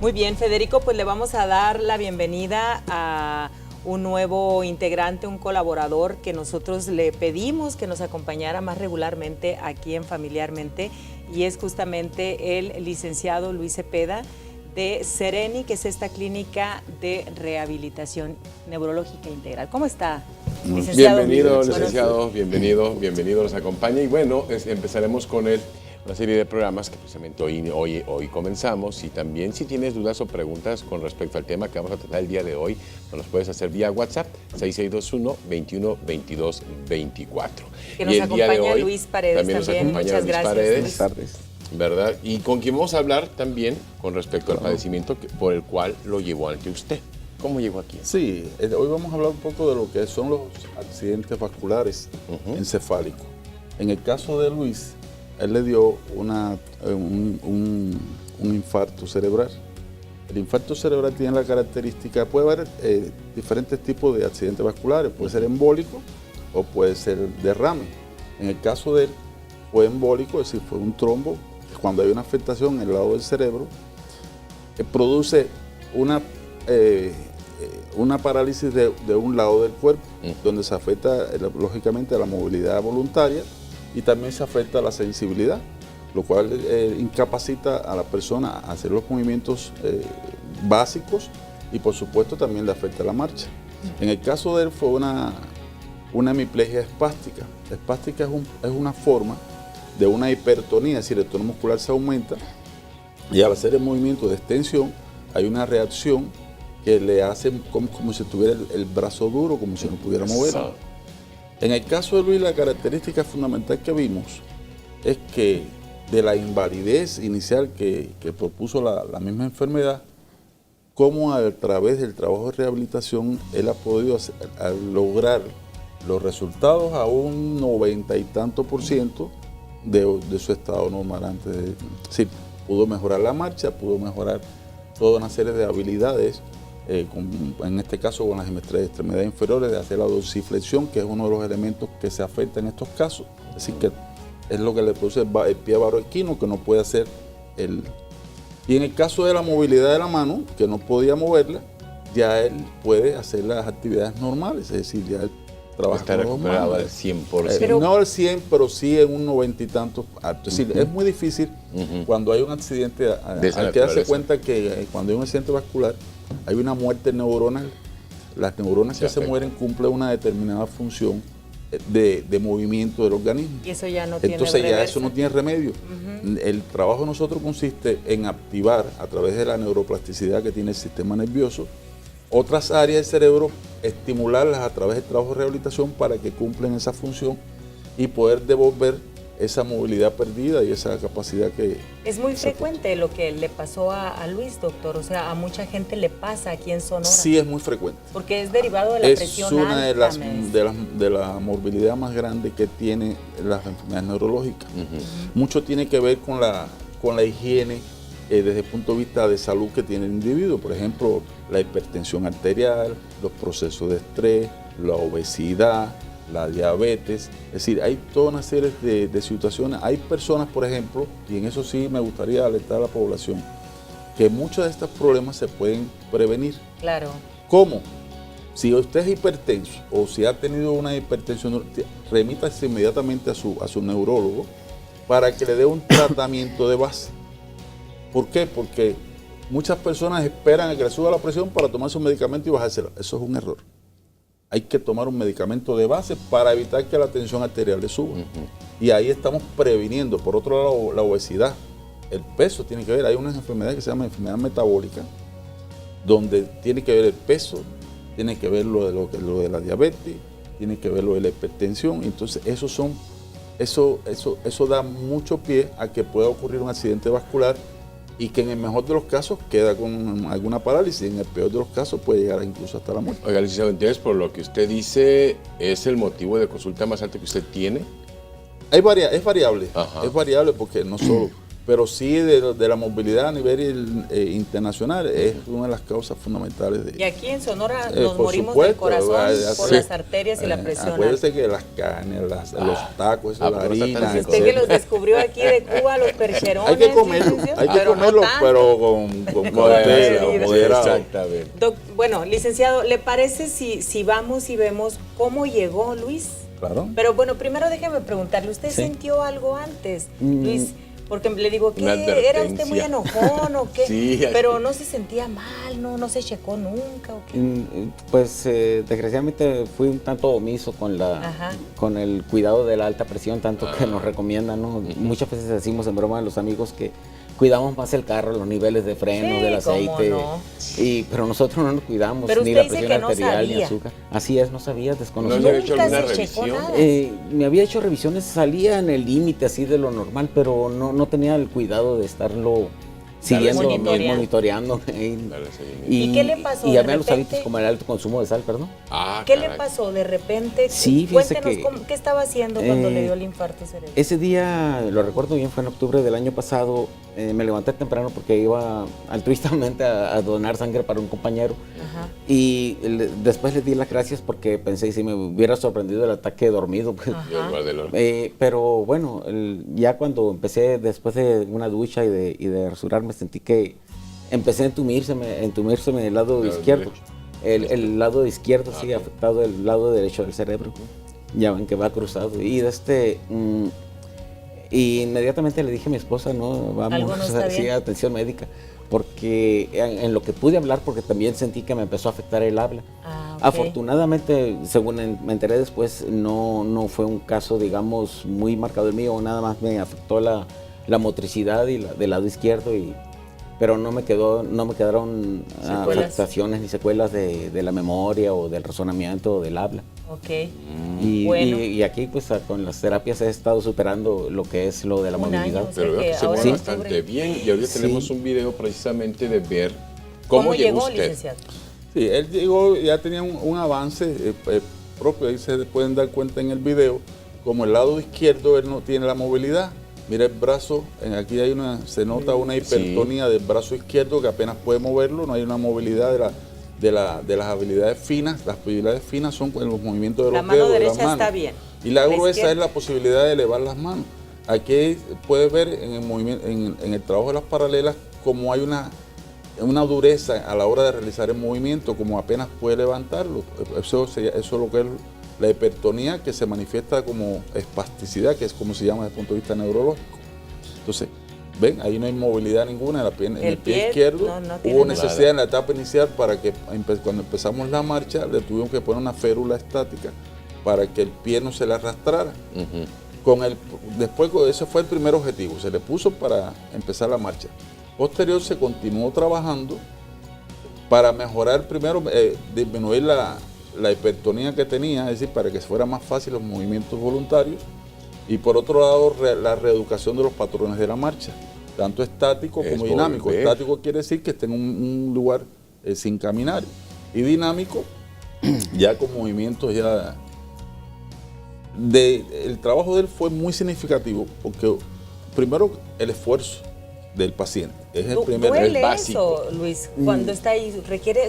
Muy bien, Federico, pues le vamos a dar la bienvenida a un nuevo integrante, un colaborador que nosotros le pedimos que nos acompañara más regularmente aquí en Familiarmente, y es justamente el licenciado Luis Cepeda de Sereni, que es esta clínica de rehabilitación neurológica integral. ¿Cómo está, licenciado? Bienvenido, licenciado, bienvenido, nos acompaña. Y bueno, empezaremos con una serie de programas que precisamente hoy comenzamos, y también si tienes dudas o preguntas con respecto al tema que vamos a tratar el día de hoy, nos los puedes hacer vía WhatsApp 6621-2122-24. Que nos acompaña Luis Paredes también. Muchas gracias. Buenas tardes. ¿Verdad? Y con quien vamos a hablar también con respecto al padecimiento por el cual lo llevó ante usted. ¿Cómo llegó aquí? Sí, hoy vamos a hablar un poco de lo que son los accidentes vasculares encefálicos. En el caso de Luis, él le dio un infarto cerebral. El infarto cerebral tiene la característica, puede haber diferentes tipos de accidentes vasculares, puede ser embólico o puede ser derrame. En el caso de él fue embólico, es decir, fue un trombo. Cuando hay una afectación en el lado del cerebro, produce una parálisis de un lado del cuerpo, donde se afecta lógicamente a la movilidad voluntaria y también se afecta a la sensibilidad, lo cual incapacita a la persona a hacer los movimientos básicos, y por supuesto también le afecta la marcha. En el caso de él fue una hemiplegia espástica. La espástica es una forma de una hipertonía, es decir, el tono muscular se aumenta, y al hacer el movimiento de extensión hay una reacción que le hace como si tuviera el brazo duro, como si no pudiera mover. En el caso de Luis, la característica fundamental que vimos es que de la invalidez inicial que propuso la misma enfermedad, cómo a través del trabajo de rehabilitación él ha podido lograr los resultados a un 90 y tanto % de su estado normal antes. Es decir, pudo mejorar la marcha, pudo mejorar toda una serie de habilidades, en este caso con las extremidades inferiores, de hacer la dorsiflexión, que es uno de los elementos que se afecta en estos casos. Es decir, que es lo que le produce el pie baroequino, que no puede hacer Y en el caso de la movilidad de la mano, que no podía moverla, ya él puede hacer las actividades normales, es decir, ya él trabaja está recuperado al 100%. No al 100, pero sí en un 90 y tantos. Es decir, es muy difícil cuando hay un accidente. Hay que darse cuenta que cuando hay un accidente vascular hay una muerte neuronal. Las neuronas que se mueren cumplen una determinada función de movimiento del organismo. Y eso ya no tiene remedio. Entonces ya eso no tiene remedio. El trabajo de nosotros consiste en activar, a través de la neuroplasticidad que tiene el sistema nervioso, otras áreas del cerebro, estimularlas a través del trabajo de rehabilitación para que cumplan esa función y poder devolver esa movilidad perdida y esa capacidad que... Es muy frecuente lo que le pasó a Luis, doctor. O sea, a mucha gente le pasa aquí en Sonora. Sí, es muy frecuente. Porque es derivado de la presión alta. Es una de la morbilidad más grande que tiene las enfermedades neurológicas. Mucho tiene que ver con la higiene desde el punto de vista de salud que tiene el individuo. Por ejemplo, la hipertensión arterial, los procesos de estrés, la obesidad, la diabetes. Es decir, hay toda una serie de situaciones. Hay personas, por ejemplo, y en eso sí me gustaría alertar a la población, que muchos de estos problemas se pueden prevenir. Claro. ¿Cómo? Si usted es hipertenso o si ha tenido una hipertensión, remítase inmediatamente a su neurólogo para que le dé un tratamiento de base. ¿Por qué? Porque muchas personas esperan a que le suba la presión para tomarse un medicamento y bajársela. Eso es un error. Hay que tomar un medicamento de base para evitar que la tensión arterial le suba. Y ahí estamos previniendo. Por otro lado, la obesidad, el peso tiene que ver. Hay unas enfermedades que se llaman enfermedad metabólica, donde tiene que ver el peso, tiene que ver lo de la diabetes, tiene que ver lo de la hipertensión. Entonces, eso da mucho pie a que pueda ocurrir un accidente vascular, y que en el mejor de los casos queda con alguna parálisis, en el peor de los casos puede llegar incluso hasta la muerte. Oiga, licenciado, entonces, por lo que usted dice, ¿es el motivo de consulta más alto que usted tiene? Es variable. Ajá. Es variable porque no solo pero sí de la movilidad a nivel internacional es una de las causas fundamentales de Y aquí en Sonora nos por morimos supuesto, del corazón por sí. las arterias y la presión Acuérdese alta. que las carnes, los tacos, la pero está harina, tan Y usted que los etcétera. descubrió aquí de Cuba, los percherones. Hay que comerlo, pero no tanto. pero con cautela, medida. moderado. Exactamente. Bueno, licenciado, ¿le parece si vamos y vemos cómo llegó Luis? Claro. Pero bueno, primero déjeme preguntarle, ¿usted Sí. sintió algo antes, Luis? Porque le digo, ¿qué? Una ¿Era usted muy advertencia. enojón o qué? Sí, así. Pero no se sentía mal, no se checó nunca o qué. Pues desgraciadamente fui un tanto omiso Ajá. con el cuidado de la alta presión, tanto que nos recomiendan, ¿no? Muchas veces decimos en broma a los amigos que cuidamos más el carro, los niveles de freno, Sí, del cómo aceite. no. Pero nosotros no nos cuidamos, Pero ni usted la dice presión que no arterial, ni sabía. azúcar. Así es, no sabía, ¿No desconocía. se había hecho Nunca alguna se checó revisión? nada. Me había hecho revisiones, salía en el límite así de lo normal, pero no tenía el cuidado de estarlo siguiendo, monitoreando. Darle seguimiento. ¿Y qué le pasó Y de había los repente? hábitos como el alto consumo de sal, perdón. Ah, ¿Qué caray. le pasó de repente? Sí, fíjese Cuéntenos que- qué estaba haciendo cuando eh, le dio el infarto cerebral. Ese día, lo recuerdo bien, fue en octubre del año pasado. Me levanté temprano porque iba altruistamente a donar sangre para un compañero. Ajá. Y después le di las gracias porque pensé si me hubiera sorprendido el ataque dormido. Pues. Dios guarde el orden. Pero bueno, ya cuando empecé, después de una ducha y de rasurarme, sentí que empecé a entumírseme el lado Lado izquierdo. derecho. El lado izquierdo, sí, ok. afectado el lado derecho del cerebro. Ya ven que va cruzado. Y inmediatamente le dije a mi esposa, no, vamos, Algo no está sí, bien. atención médica. Porque en lo que pude hablar, porque también sentí que me empezó a afectar el habla. Ah, ok. Afortunadamente, según me enteré después, no fue un caso, digamos, muy marcado el mío, nada más me afectó la motricidad y del lado izquierdo, pero no me quedaron Secuelas. afectaciones ni secuelas de la memoria o del razonamiento o del habla. Ok. Y, Bueno. y aquí pues con las terapias he estado superando lo que es lo de la Un movilidad. año. Pero veo que que se ahora mueve en bastante octubre. bien y ahorita Sí. tenemos un video precisamente de ver ¿Cómo cómo llegó llegó, usted. licenciado? Sí, él llegó, ya tenía un avance propio, ahí se pueden dar cuenta en el video, como el lado izquierdo él no tiene la movilidad. Mira el brazo, aquí se nota una hipertonía del brazo izquierdo que apenas puede moverlo, no hay una movilidad de las habilidades finas. Las habilidades finas son con los movimientos de La los mano dedos, de las derecha manos. está bien. Y la La gruesa izquierda. es la posibilidad de elevar las manos. Aquí puede ver en el movimiento, en el trabajo de las paralelas, como hay una dureza a la hora de realizar el movimiento, como apenas puede levantarlo. Eso es lo que es la hipertonía, que se manifiesta como espasticidad, que es como se llama desde el punto de vista neurológico. Entonces, ven, ahí no hay movilidad ninguna en el pie izquierdo. no tiene Hubo nada. necesidad en la etapa inicial para que cuando empezamos la marcha le tuvimos que poner una férula estática para que el pie no se le arrastrara. Ujú. Después ese fue el primer objetivo, se le puso para empezar la marcha. Posterior se continuó trabajando para mejorar primero, disminuir la hipertonía que tenía, es decir, para que fuera más fácil los movimientos voluntarios, y por otro lado la reeducación de los patrones de la marcha, tanto estático como dinámico. volver. Estático quiere decir que esté en un lugar sin caminar, y dinámico ya con movimientos ya... El trabajo de él fue muy significativo porque primero el esfuerzo del paciente es el primer Duele es básico. eso, Luis, cuando está ahí,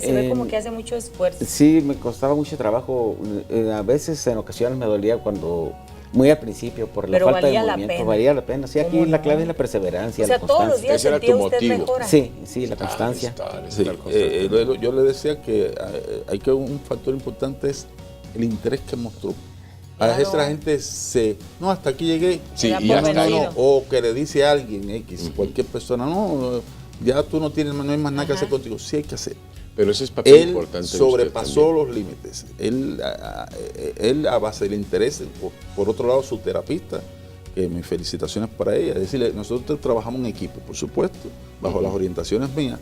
se ve como que hace mucho esfuerzo. Sí, me costaba mucho trabajo. A veces, en ocasiones, me dolía cuando, muy al principio, por la Pero falta de valía la movimiento. pena. Valía la pena. Sí, aquí ¿Cómo la no? clave es la perseverancia, O sea, la todos los constancia. días Ese era sentía tu usted motivo. mejora. Sí, la constancia. Sí, yo le decía que hay que un factor importante es el interés que mostró. A Claro. veces la gente no, hasta aquí llegué. Sí, Era y por hasta ahí. vencido. O que le dice a alguien X, cualquier persona, no, ya tú no hay más nada que hacer contigo. Sí hay que hacer. Pero ese es papel Él importante. de usted sobrepasó también. los límites. Él a base del interés, por otro lado su terapista, que mis felicitaciones para ella. Es decir, nosotros trabajamos en equipo, por supuesto, bajo las orientaciones mías,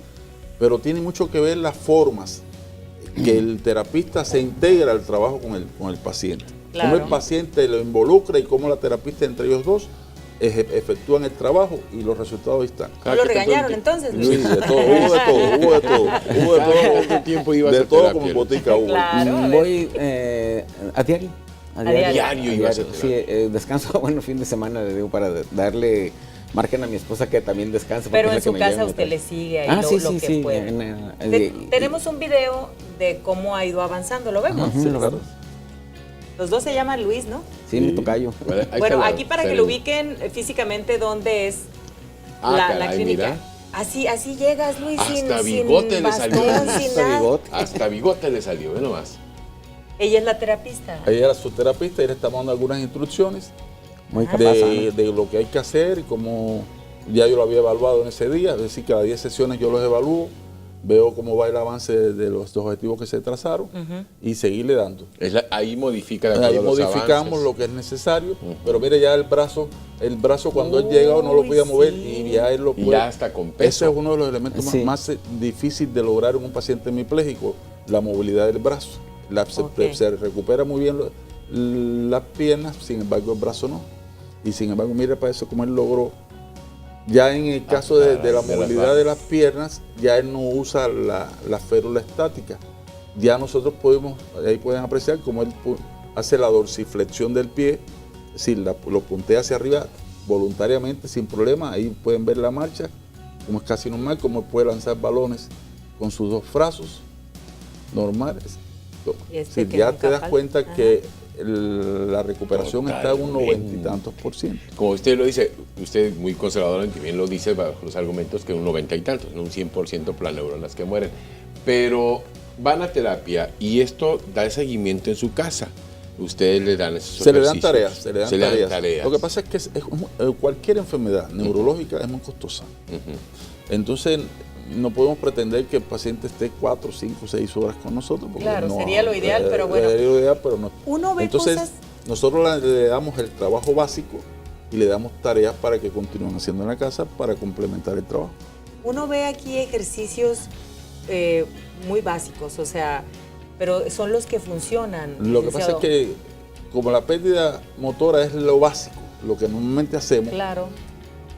pero tiene mucho que ver las formas que el terapista se integra al trabajo con el paciente. Claro. Cómo el paciente lo involucra y cómo la terapista entre ellos dos efectúan el trabajo y los resultados ahí están. ¿No lo regañaron entonces, Luis? Luis, de todo, hubo de todo. ¿Cuánto tiempo ibas De a todo terapia, como en Luis? botica hubo. Claro. a ver. Voy a diario. diario. Diario ibas a Sí, descanso, bueno, fin de semana, le digo, para darle marquen a mi esposa que también descanse. porque Pero es en la que su me casa lleva y me usted trae. le sigue ahí lo que sí. puede. Tenemos un video de cómo ha ido avanzando, ¿lo vemos? Ujú, lo vemos. Los dos se llaman Luis, ¿no? Sí, mi tocayo. Bueno, aquí para que lo ubiquen físicamente dónde es la caray, clínica. mira. Así llegas, Luis, Hasta sin bigote le bastón, salió. sin Hasta nada. bigote. Hasta bigote le salió, ve nomás. Ella es la terapista. Ella era su terapista y le estamos dando algunas instrucciones Muy capaz, Ana. de lo que hay que hacer y como ya yo lo había evaluado en ese día, es decir, cada 10 sesiones yo los evalúo, veo cómo va el avance de los objetivos que se trazaron y seguirle dando. Ahí modifica Ahí los modificamos avances. lo que es necesario, pero mire ya el brazo cuando él llega no lo podía mover sí. y ya él lo Y puede. ya está con peso. Ese es uno de los elementos Sí. más difíciles de lograr en un paciente hemipléjico, la movilidad del brazo. Se recupera muy bien las piernas, sin embargo el brazo no. Y sin embargo, mire para eso como él logró. Ya en el caso de la movilidad de las piernas, ya él no usa la férula estática. Ya nosotros ahí pueden apreciar cómo él hace la dorsiflexión del pie, si lo puntea hacia arriba voluntariamente, sin problema. Ahí pueden ver la marcha, como es casi normal, cómo puede lanzar balones con sus dos brazos normales. Y Ya te das nunca cuenta falta. que la recuperación está en un 90 y tantos %. Como usted lo dice, usted muy conservador, que bien lo dice bajo los argumentos que un 90 y tantos, no un 100% por las neuronas que mueren. Pero van a terapia y esto da seguimiento en su casa. Ustedes le dan esos Se le dan ejercicios. tareas, Se le dan tareas. Lo que pasa es que cualquier enfermedad neurológica es muy costosa. Entonces, no podemos pretender que el paciente esté 4, 5, 6 horas con nosotros. Porque Claro, no, sería lo ideal, pero bueno. Sería lo ideal, pero no. Uno ve Entonces, cosas. nosotros le damos el trabajo básico y le damos tareas para que continúen haciendo en la casa para complementar el trabajo. Uno ve aquí ejercicios muy básicos, o sea, pero son los que funcionan. Lo que pasa es que como la pérdida motora es lo básico, lo que normalmente hacemos, Claro.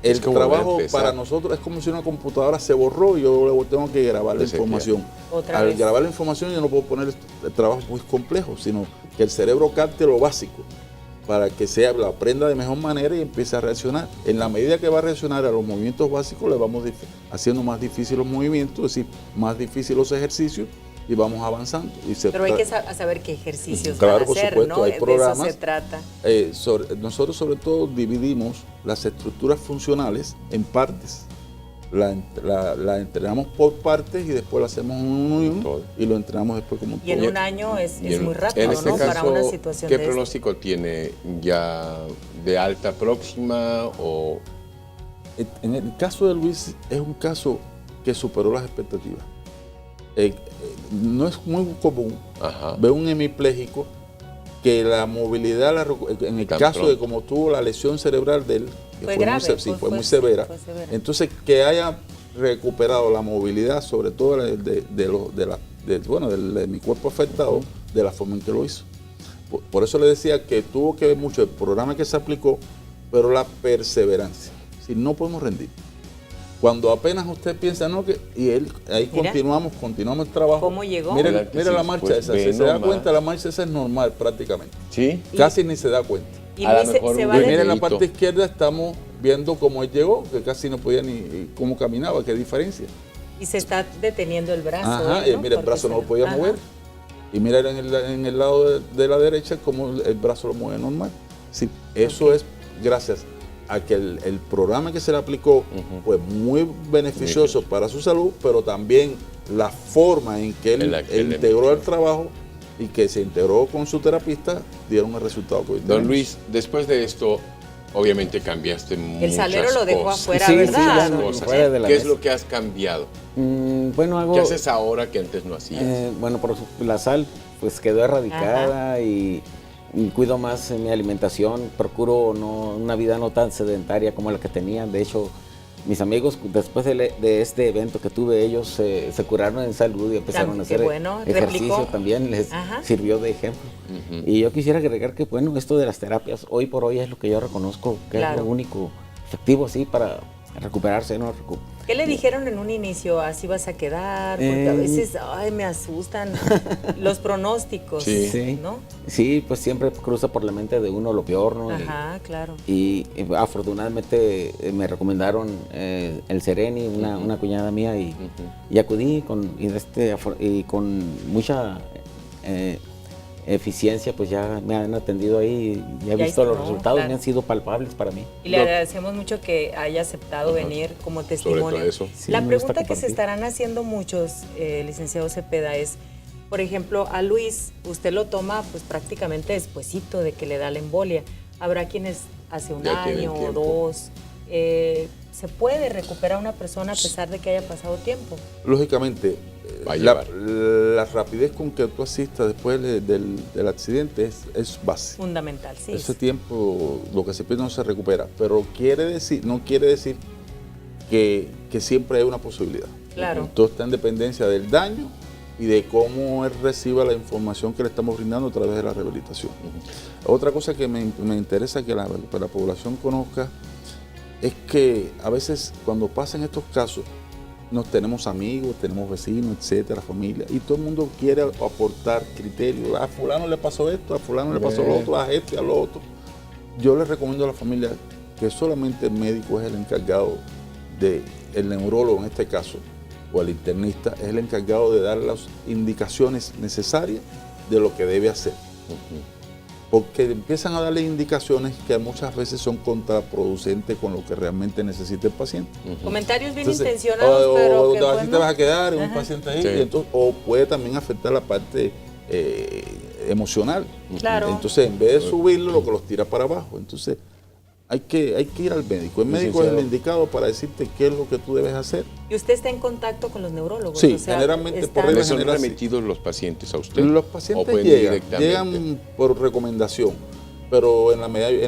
el Es como trabajo empezar. para nosotros es como si una computadora se borró y yo luego tengo que grabar la Resetear. información. Otra Al vez. grabar la información yo no puedo poner el trabajo muy complejo, sino que el cerebro capte lo básico para que lo aprenda de mejor manera y empiece a reaccionar. En la medida que va a reaccionar a los movimientos básicos, le vamos haciendo más difíciles los movimientos, es decir, más difíciles los ejercicios y vamos avanzando. Pero hay que saber qué ejercicios Claro, van a por hacer, supuesto, ¿no? hay programas. De eso se trata. Nosotros sobre todo dividimos las estructuras funcionales en partes. La entrenamos por partes y después la hacemos uno y uno y lo entrenamos después como un Y en todo. un año es Y muy rápido, en este ¿no? caso, Para una situación ¿qué de pronóstico tiene? ¿Ya de alta próxima o...? En el caso de Luis es un caso que superó las expectativas. No es muy común Ajá. ver un hemipléjico que la movilidad, en el Tan caso de pronto. como tuvo la lesión cerebral de él, que Fue fue, grave, fue muy sí, severa, fue severa. entonces que haya recuperado la movilidad, sobre todo de mi cuerpo afectado, de la forma en que lo hizo. Por eso le decía que tuvo que ver mucho el programa que se aplicó, pero la perseverancia. Si no podemos rendir. Cuando apenas usted piensa, no, ahí Mira. continuamos el trabajo. ¿Cómo llegó? Mire ¿Verdad que la sí? marcha Pues esa, ve si se da nomás. cuenta, la marcha esa es normal prácticamente. ¿Sí? Casi ni se da cuenta. Y A lo Luis mejor se un va Y de- mire en la dedito. parte izquierda estamos viendo cómo él llegó, que casi no podía ni cómo caminaba, qué diferencia. y se está deteniendo el brazo. Ajá, ¿no? y mira, el Porque brazo no se lo podía ajá. mover. Y mira en el lado de la derecha cómo el brazo lo mueve normal. Sí, eso es gracias a que el programa que se le aplicó fue muy beneficioso para su salud, pero también la forma en que En la él que él integró el trabajo y que se integró con su terapista dieron el resultado que hoy Don tenemos. Luis, después de esto, obviamente cambiaste muchas El salero lo dejó cosas. afuera, Sí, ¿verdad? ya don no, Cosas. fuera de la ¿Qué es mesa. lo que has cambiado? Bueno, hago... ¿Qué haces ahora que antes no hacías? Bueno, la sal pues quedó erradicada y cuido más mi alimentación, procuro una vida no tan sedentaria como la que tenía. De hecho, mis amigos después de este evento que tuve, ellos se curaron en salud y empezaron a Qué hacer bueno, ejercicio replicó. también, les Ajá. sirvió de ejemplo. Y yo quisiera agregar que bueno, esto de las terapias hoy por hoy es lo que yo reconozco que Claro. es lo único efectivo así para recuperarse, ¿no? ¿Qué le dijeron en un inicio? ¿Así vas a quedar? Porque a veces, me asustan los pronósticos, Sí. ¿no? Sí, pues siempre cruza por la mente de uno lo peor, ¿no? Ajá, claro. Y afortunadamente me recomendaron el Sereni, una cuñada mía, y acudí y con mucha eficiencia, pues ya me han atendido ahí y he visto los resultados, claro. me han sido palpables para mí. Y le agradecemos mucho que haya aceptado venir como testimonio. Sobre todo eso. Sí, La me gusta pregunta que se compartir. estarán haciendo muchos, licenciado Cepeda, es, por ejemplo, a Luis, usted lo toma pues prácticamente despuesito de que le da la embolia. Habrá quienes hace un Ya tienen año o tiempo. 2. ¿Se puede recuperar una persona a pesar de que haya pasado tiempo? Lógicamente, Va a llevar. la rapidez con que tú asistas después del accidente es base. Fundamental, sí. Ese tiempo, lo que se pierde no se recupera, pero no quiere decir que siempre hay una posibilidad. Claro. Todo está en dependencia del daño y de cómo él reciba la información que le estamos brindando a través de la rehabilitación. Otra cosa que me interesa que la población conozca es que a veces cuando pasan estos casos, nos tenemos amigos, tenemos vecinos, etcétera, familia, y todo el mundo quiere aportar criterios. A fulano le pasó esto, a fulano le pasó lo otro, a este, a lo otro. Yo les recomiendo a la familia que solamente el médico es el encargado el neurólogo en este caso, o el internista, es el encargado de dar las indicaciones necesarias de lo que debe hacer. Porque empiezan a darle indicaciones que muchas veces son contraproducentes con lo que realmente necesita el paciente. Comentarios bien Entonces, intencionados, pero que así pues, te no. vas a quedar en un Ajá. paciente ahí, Sí. y entonces, o puede también afectar la parte emocional. Claro. Entonces, en vez de subirlo, lo que los tira para abajo. Entonces, hay que ir al médico. El médico es el indicado para decirte qué es lo que tú debes hacer. Y usted está en contacto con los neurólogos. Sí, o sea, generalmente están- por regla ¿Les son general, sí. remitidos los pacientes a usted? Los ¿O pacientes pueden llegan por recomendación, pero en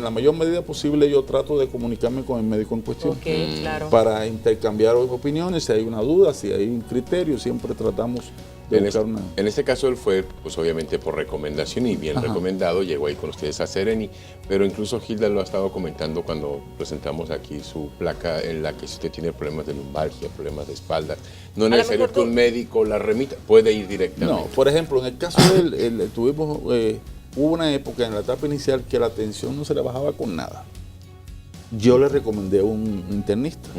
la mayor medida posible yo trato de comunicarme con el médico en cuestión. Ok, claro. Para intercambiar opiniones, si hay una duda, si hay un criterio, siempre tratamos de buscar una... En este caso él fue, pues obviamente por recomendación y bien recomendado, llegó ahí con ustedes a Sereni, pero incluso Gilda lo ha estado comentando cuando presentamos aquí su placa en la que si usted tiene problemas de lumbalgia, problemas de espalda, no es lo necesario mejor que un médico la remita, puede ir No, directamente. por ejemplo, en el caso de él, hubo una época en la etapa inicial que la tensión no se le bajaba con nada. Yo le recomendé a un internista.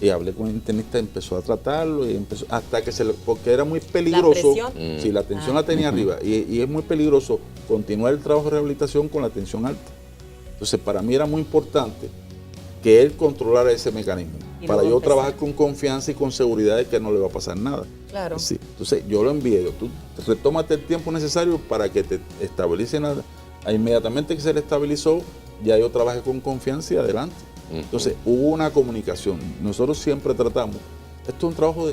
Y hablé con el internista, empezó a tratarlo y empezó hasta que porque era muy peligroso. ¿La presión? Sí, la tensión la tenía arriba y es muy peligroso continuar el trabajo de rehabilitación con la tensión alta. Entonces, para mí era muy importante que él controlara ese mecanismo Y para luego yo trabajar con confianza y con seguridad de que no le va a pasar nada. Claro. Sí. Entonces, yo lo envié. Tú retómate el tiempo necesario para que te estabilicen nada. Inmediatamente que se le estabilizó, ya yo trabajé con confianza y adelante. Entonces, hubo una comunicación. Nosotros siempre tratamos, esto es un trabajo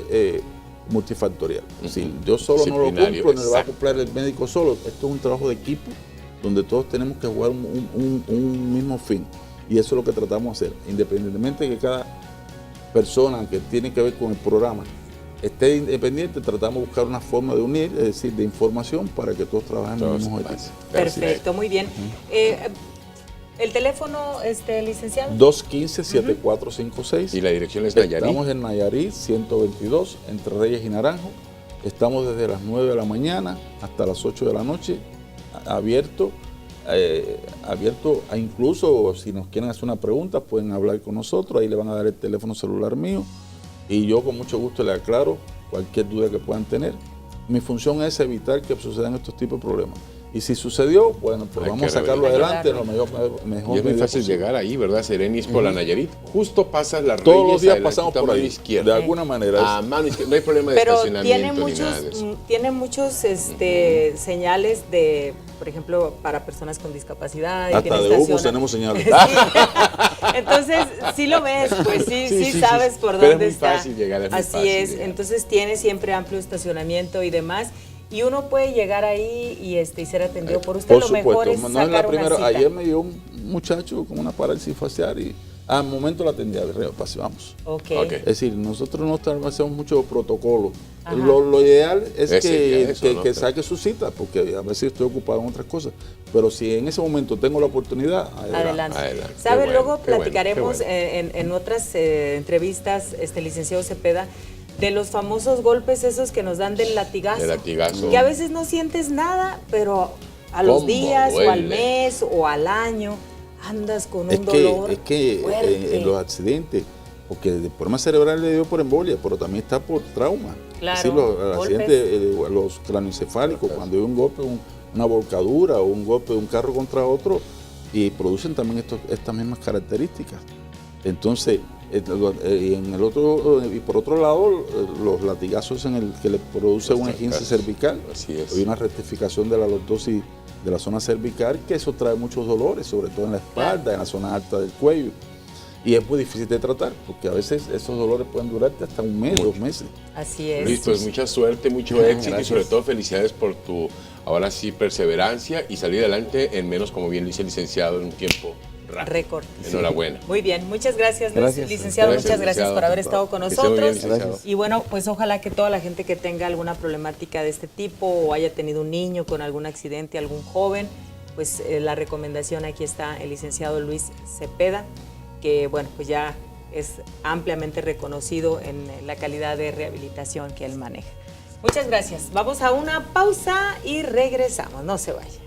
multifactorial. Es decir, yo solo no lo Disciplinario, cumplo, no lo va a exacto. cumplir el médico solo. Esto es un trabajo de equipo donde todos tenemos que jugar un mismo fin. Y eso es lo que tratamos de hacer. Independientemente de que cada persona que tiene que ver con el programa esté independiente, tratamos de buscar una forma de unir, es decir, de información para que todos trabajen en el mismo objetivo. Perfecto, muy bien. El teléfono, licenciado. 215-7456. Y la dirección es Nayarit. Estamos en Nayarit, 122, entre Reyes y Naranjo. Estamos desde las 9 de la mañana hasta las 8 de la noche, abierto a incluso si nos quieren hacer una pregunta, pueden hablar con nosotros, ahí le van a dar el teléfono celular mío y yo con mucho gusto le aclaro cualquier duda que puedan tener. Mi función es evitar que sucedan estos tipos de problemas. Y si sucedió, bueno, pues Hay vamos a que sacarlo adelante en lo mejor Y es muy medida fácil posible. llegar ahí, ¿verdad? Sereni es por la Nayarit. Justo pasas las Todos los días Reyes pasamos por mano ahí, izquierda. de alguna manera. A mano izquierda. No hay problema de Pero estacionamiento ni nada de eso. tiene muchos señales de, por ejemplo, para personas con discapacidad. y Hasta tiene de humos estaciona- tenemos señales. Sí. Entonces, sí lo ves, pues sí sabes por Pero es dónde muy está. fácil llegar, es muy Así fácil es. llegar. Entonces tiene siempre amplio estacionamiento y demás. Y uno puede llegar ahí y ser atendido por usted. Por Lo mejor supuesto, es no es sacar la una primera. cita. Ayer me dio un muchacho con una parálisis facial y Al momento la tendría de reapacivamos. Ok. Es decir, nosotros no establecemos mucho protocolo. Ajá. Lo ideal es Sería eso, ¿no? que saque su cita, porque a veces estoy ocupado en otras cosas. Pero si en ese momento tengo la oportunidad, Adelante. Adelante. ¿Sabe? Qué bueno, Luego qué bueno, platicaremos qué bueno. en otras entrevistas, licenciado Cepeda, de los famosos golpes esos que nos dan del latigazo. El latigazo. Que a veces no sientes nada, pero a los ¿Cómo días o al duele? mes o al año andas con Es un que, dolor es que fuerte. en los accidentes, porque el problema cerebral le dio por embolia, pero también está por trauma. Claro, Así los golpes. accidentes, los cranioencefálicos, cuando hay un golpe, una volcadura o un golpe de un carro contra otro, y producen también estas mismas características. Entonces, y por otro lado, los latigazos en el que le produce un esguince cervical. Así es. Hay una rectificación de la lordosis de la zona cervical, que eso trae muchos dolores, sobre todo en la espalda, en la zona alta del cuello. Y es muy difícil de tratar, porque a veces esos dolores pueden durarte hasta un mes, 2 meses. Así es. Luis, pues mucha suerte, mucho éxito Gracias. y sobre todo felicidades por tu, ahora sí, perseverancia y salir adelante en menos, como bien dice el licenciado, en un tiempo rápido. Récord. Enhorabuena. Muy bien, muchas gracias, Luis. Gracias. Licenciado, Gracias, muchas gracias licenciado. por haber estado con Que esté muy bien, nosotros. licenciado. Y bueno, pues ojalá que toda la gente que tenga alguna problemática de este tipo o haya tenido un niño con algún accidente, algún joven, pues la recomendación aquí está el licenciado Luis Cepeda, que bueno, pues ya es ampliamente reconocido en la calidad de rehabilitación que él maneja. Muchas gracias. Vamos a una pausa y regresamos. No se vayan.